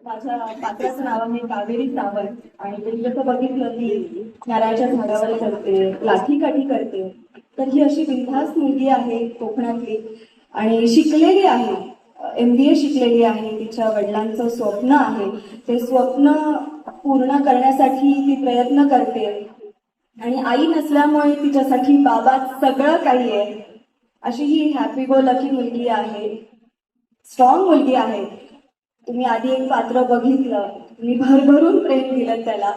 माझ्या पात्राचं नाव आहे कावेरी सावंत आणि तुम्ही जसं बघितलं की नारळाच्या झाडावर करते, लाठी काठी करते. तर ही अशी बिनधास्त मुलगी आहे कोकणातली आणि शिकलेली आहे. MBA शिकलेली आहे. तिच्या वडिलांचं स्वप्न आहे. ते स्वप्न पूर्ण करण्यासाठी ती प्रयत्न करते आणि आई नसल्यामुळे तिच्यासाठी बाबा सगळं काही आहे. अशी ही हॅपी गो लकी मुलगी आहे. स्ट्रॉंग मुलगी आहे. तुम्ही आधी एक पात्र बघितलं, तुम्ही भरभरून प्रेम दिलं त्याला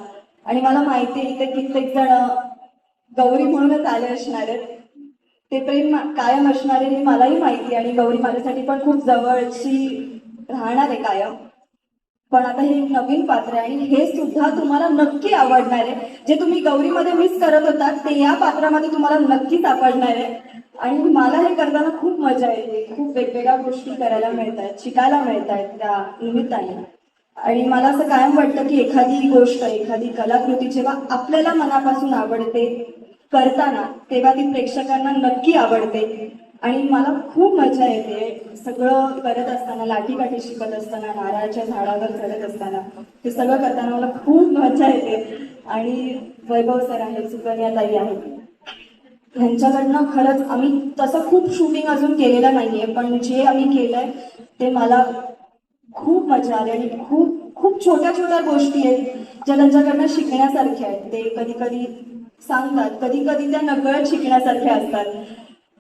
आणि मला माहिती आहे इथे कित्येक जण गौरी म्हणूनच आले असणार आहेत. ते प्रेम कायम असणार आहे हे मलाही माहिती आणि गौरी माझ्यासाठी पण खूप जवळची राहणार आहे कायम. पण आता हे नवीन पात्र आहे आणि हे सुद्धा तुम्हाला नक्की आवडणार आहे. जे तुम्ही गौरीमध्ये मिस करत होता ते या पात्रामध्ये तुम्हाला नक्की सापडणार आहे. आणि मला हे करताना खूप मजा येते. खूप वेगवेगळ्या गोष्टी करायला मिळत आहेत, शिकायला मिळत आहेत त्या निमित्ताने. आणि मला असं कायम वाटतं की एखादी गोष्ट, एखादी कलाकृती जेव्हा आपल्याला मनापासून आवडते करताना तेव्हा ती प्रेक्षकांना नक्की आवडते. आणि मला खूप मजा येते सगळं करत असताना, लाठीकाठी शिकत असताना, नारळाच्या झाडावर करत असताना, हे सगळं करताना मला खूप मजा येते. आणि वैभव सर आहेत, सुकन्याताई आहेत, ह्यांच्याकडनं खरंच आम्ही तसं खूप शूटिंग अजून केलेलं नाहीये, पण जे आम्ही केलंय ते मला खूप मजा आली. आणि खूप खूप छोट्या छोट्या गोष्टी आहेत ज्या त्यांच्याकडनं शिकण्यासारख्या आहेत. ते कधी कधी सांगतात, कधी कधी त्या नकळत शिकण्यासारख्या असतात.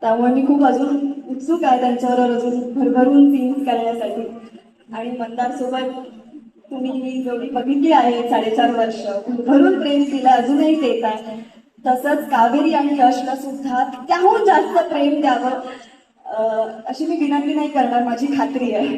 त्यामुळे मी खूप अजून उत्सुक आहे त्यांच्यावर अजून भरभरून सीन्स करण्यासाठी. आणि मंदार सोबत तुम्ही ही जोडी बघितली आहे 4.5 वर्ष, भरभरून प्रेम तिला अजूनही देत आहे. तसंच कावेरी आणि यशला सुद्धा त्याहून जास्त प्रेम द्यावं अशी मी विनंती नाही करणार, माझी खात्री आहे.